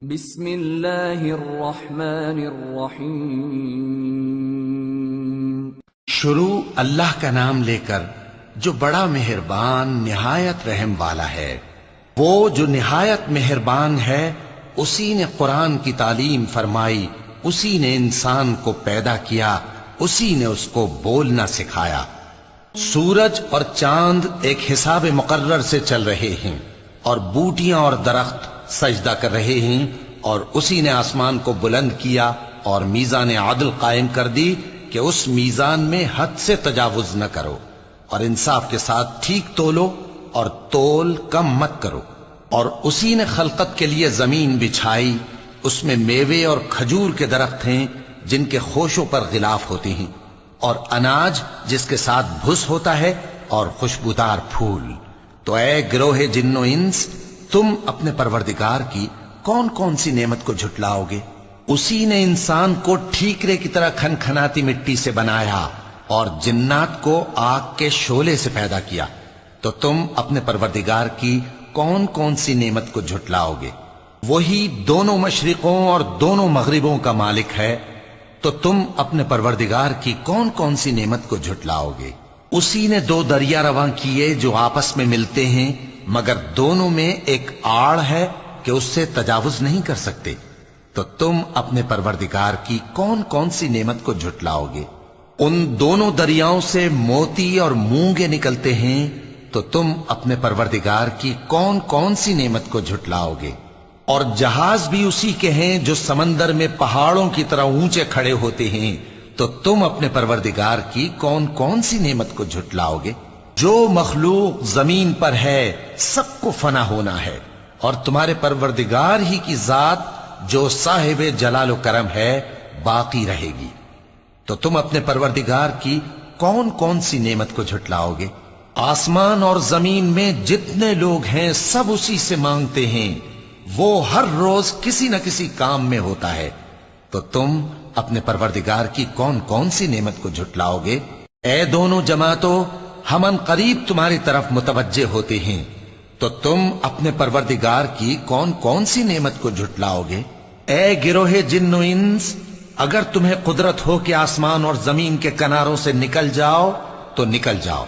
بسم اللہ الرحمن الرحیم۔ شروع اللہ کا نام لے کر جو بڑا مہربان نہایت رحم والا ہے۔ وہ جو نہایت مہربان ہے اسی نے قرآن کی تعلیم فرمائی، اسی نے انسان کو پیدا کیا، اسی نے اس کو بولنا سکھایا۔ سورج اور چاند ایک حساب مقرر سے چل رہے ہیں اور بوٹیاں اور درخت سجدہ کر رہے ہیں، اور اسی نے آسمان کو بلند کیا اور میزان عدل قائم کر دی کہ اس میزان میں حد سے تجاوز نہ کرو، اور انصاف کے ساتھ ٹھیک تولو اور تول کم مت کرو۔ اور اسی نے خلقت کے لیے زمین بچھائی، اس میں میوے اور کھجور کے درخت ہیں جن کے خوشوں پر غلاف ہوتے ہیں، اور اناج جس کے ساتھ بھس ہوتا ہے، اور خوشبودار پھول۔ تو اے گروہ جن و انس، تم اپنے پروردگار کی کون کون سی نعمت کو جھٹلاؤ گے؟ اسی نے انسان کو ٹھیکرے کی طرح کھنکھناتی مٹی سے بنایا اور جنات کو آگ کے شعلے سے پیدا کیا، تو تم اپنے پروردگار کی کون کون سی نعمت کو جھٹلاؤ گے؟ وہی دونوں مشرقوں اور دونوں مغربوں کا مالک ہے، تو تم اپنے پروردگار کی کون کون سی نعمت کو جھٹلاؤ گے؟ اسی نے دو دریا رواں کیے جو آپس میں ملتے ہیں، مگر دونوں میں ایک آڑ ہے کہ اس سے تجاوز نہیں کر سکتے، تو تم اپنے پروردگار کی کون کون سی نعمت کو جھٹلاؤ گے؟ ان دونوں دریاؤں سے موتی اور مونگے نکلتے ہیں، تو تم اپنے پروردگار کی کون کون سی نعمت کو جھٹلاؤ گے؟ اور جہاز بھی اسی کے ہیں جو سمندر میں پہاڑوں کی طرح اونچے کھڑے ہوتے ہیں، تو تم اپنے پروردگار کی کون کون سی نعمت کو جھٹلاؤ گے؟ جو مخلوق زمین پر ہے سب کو فنا ہونا ہے، اور تمہارے پروردگار ہی کی ذات جو صاحب جلال و کرم ہے باقی رہے گی۔ تو تم اپنے پروردگار کی کون کون سی نعمت کو جھٹلاؤ گے؟ آسمان اور زمین میں جتنے لوگ ہیں سب اسی سے مانگتے ہیں، وہ ہر روز کسی نہ کسی کام میں ہوتا ہے، تو تم اپنے پروردگار کی کون کون سی نعمت کو جھٹلاؤ گے؟ اے دونوں جماعتوں، ہم ان قریب تمہاری طرف متوجہ ہوتے ہیں، تو تم اپنے پروردگار کی کون کون سی نعمت کو جھٹلاؤ گے؟ اے گروہ جن و انس، اگر تمہیں قدرت ہو کہ آسمان اور زمین کے کناروں سے نکل جاؤ تو نکل جاؤ،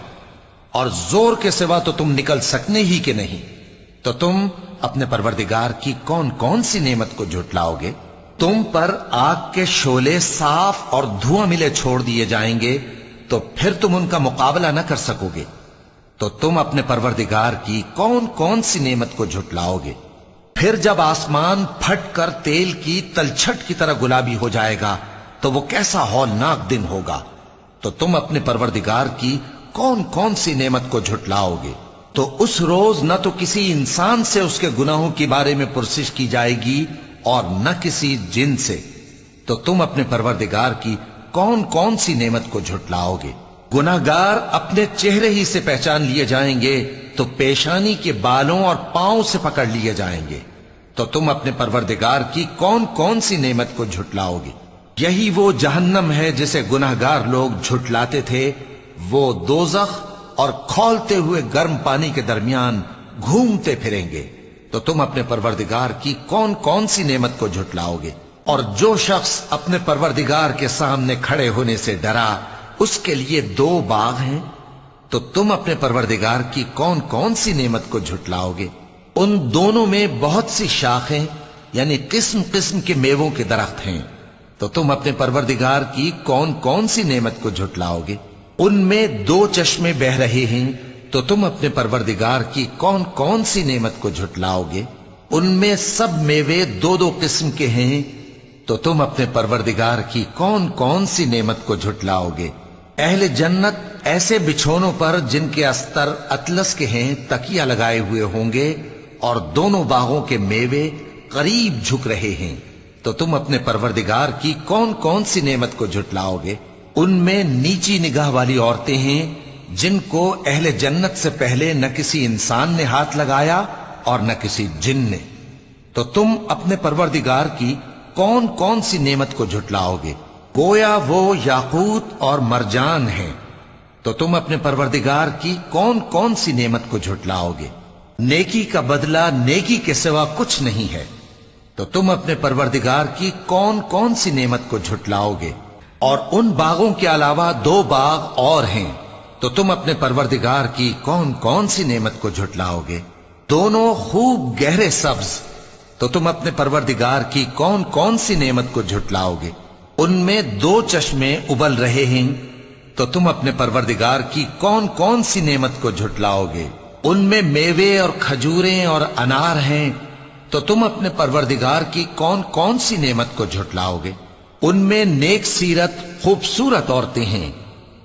اور زور کے سوا تو تم نکل سکنے ہی کہ نہیں، تو تم اپنے پروردگار کی کون کون سی نعمت کو جھٹلاؤ گے؟ تم پر آگ کے شعلے صاف اور دھواں ملے چھوڑ دیے جائیں گے، تو پھر تم ان کا مقابلہ نہ کر سکو گے، تو تم اپنے پروردگار کی کون کون سی نعمت کو جھٹلاؤ گے؟ پھر جب آسمان پھٹ کر تیل کی تلچھٹ کی طرح گلابی ہو جائے گا تو وہ کیسا ہولناک دن ہوگا، تو تم اپنے پروردگار کی کون کون سی نعمت کو جھٹلاؤ گے؟ تو اس روز نہ تو کسی انسان سے اس کے گناہوں کے بارے میں پرسش کی جائے گی اور نہ کسی جن سے، تو تم اپنے پروردگار کی کون کون سی نعمت کو جھٹلاؤ گے؟ گناہگار اپنے چہرے ہی سے پہچان لیے جائیں گے تو پیشانی کے بالوں اور پاؤں سے پکڑ لیے جائیں گے، تو تم اپنے پروردگار کی کون کون سی نعمت کو جھٹلاؤ گے؟ یہی وہ جہنم ہے جسے گناہگار لوگ جھٹلاتے تھے، وہ دوزخ اور کھولتے ہوئے گرم پانی کے درمیان گھومتے پھریں گے، تو تم اپنے پروردگار کی کون کون سی نعمت کو جھٹلاؤ گے؟ اور جو شخص اپنے پروردگار کے سامنے کھڑے ہونے سے ڈرا اس کے لیے دو باغ ہیں، تو تم اپنے پروردگار کی کون کون سی نعمت کو جھٹلاؤ گے؟ ان دونوں میں بہت سی شاخیں یعنی قسم قسم کے میووں کے درخت ہیں، تو تم اپنے پروردگار کی کون کون سی نعمت کو جھٹلاؤ گے؟ ان میں دو چشمے بہ رہے ہیں، تو تم اپنے پروردگار کی کون کون سی نعمت کو جھٹلاؤ گے؟ ان میں سب میوے دو دو قسم کے ہیں، تو تم اپنے پروردگار کی کون کون سی نعمت کو جھٹلاؤ گے؟ اہل جنت ایسے بچھونوں پر جن کے استر اطلس کے ہیں تکیہ لگائے ہوئے ہوں گے، اور دونوں باغوں کے میوے قریب جھک رہے ہیں، تو تم اپنے پروردگار کی کون کون سی نعمت کو جھٹلاؤ گے؟ ان میں نیچی نگاہ والی عورتیں ہیں جن کو اہل جنت سے پہلے نہ کسی انسان نے ہاتھ لگایا اور نہ کسی جن نے، تو تم اپنے پروردگار کی کون کون سی نعمت کو جھٹلاؤ گے؟ گویا وہ یاقوت اور مرجان ہیں، تو تم اپنے پروردگار کی کون کون سی نعمت کو جھٹلاؤ گے؟ نیکی کا بدلہ نیکی کے سوا کچھ نہیں ہے، تو تو تم اپنے پروردگار کی کون کون سی نعمت کو جھٹلاؤ گے؟ اور ان باغوں کے علاوہ 2 باغ اور ہیں، تو تم اپنے پروردگار کی کون کون سی نعمت کو جھٹلاؤ گے؟ دونوں خوب گہرے سبز، تو تم اپنے پروردگار کی کون کون سی نعمت کو جھٹلاؤ گے؟ ان میں 2 چشمے ابل رہے ہیں، تو تم اپنے پروردگار کی کون کون سی نعمت کو جھٹلاؤ گے؟ ان میں میوے اور کھجوریں اور انار ہیں، تو تم اپنے پروردگار کی کون کون سی نعمت کو جھٹلاؤ گے؟ ان میں نیک سیرت خوبصورت عورتیں ہیں،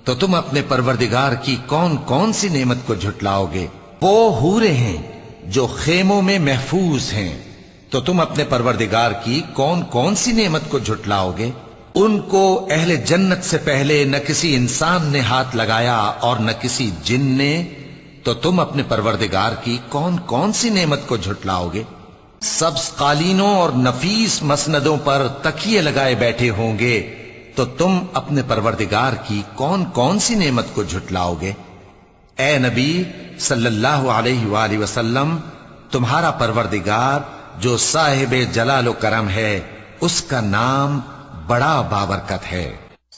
تو تم اپنے پروردگار کی کون کون سی نعمت کو جھٹلاؤ گے؟ وہ حوریں ہیں جو خیموں میں محفوظ ہیں، تو تم اپنے پروردگار کی کون کون سی نعمت کو جھٹلاؤ گے؟ ان کو اہل جنت سے پہلے نہ کسی انسان نے ہاتھ لگایا اور نہ کسی جن نے، تو تم اپنے پروردگار کی کون کون سی نعمت کو جھٹلاؤ گے؟ سبز قالینوں اور نفیس مسندوں پر تکیے لگائے بیٹھے ہوں گے، تو تم اپنے پروردگار کی کون کون سی نعمت کو جھٹلاؤ گے؟ اے نبی صلی اللہ علیہ وآلہ وسلم، تمہارا پروردگار جو صاحب جلال و کرم ہے، اس کا نام بڑا بابرکت ہے۔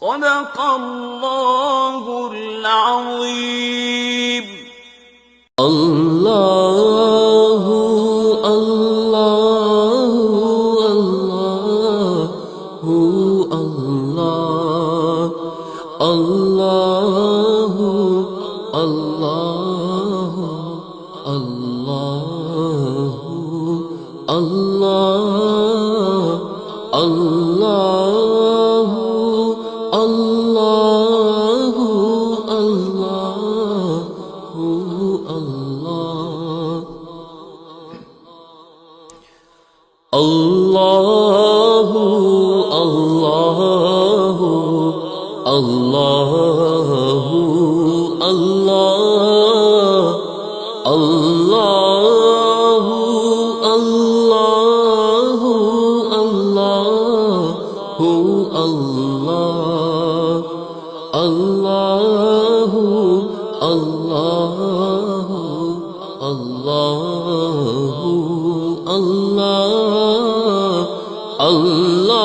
صدق اللہ العظیم۔ اللہ اللہ اللہ اللہ اللہ اللہ اللہ اللہ اللہ اللہ اللہ اللہ اللہ اللہ اللہ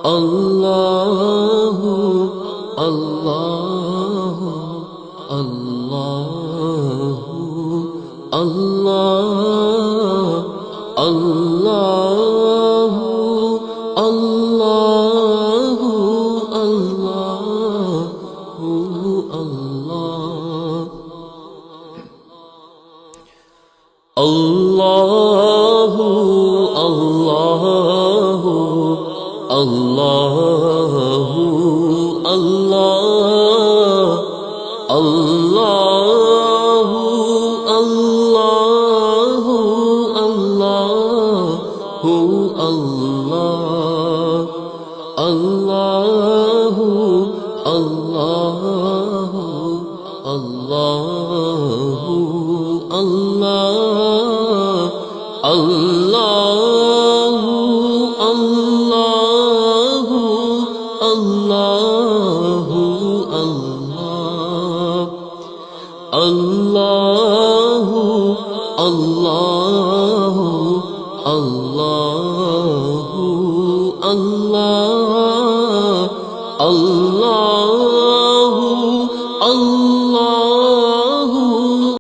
اللہ اللہ اللہ اللہ اللہ اللہ اللہ اللہ اللہ اللہ اللہ اللہ اللہ اللہ اللہ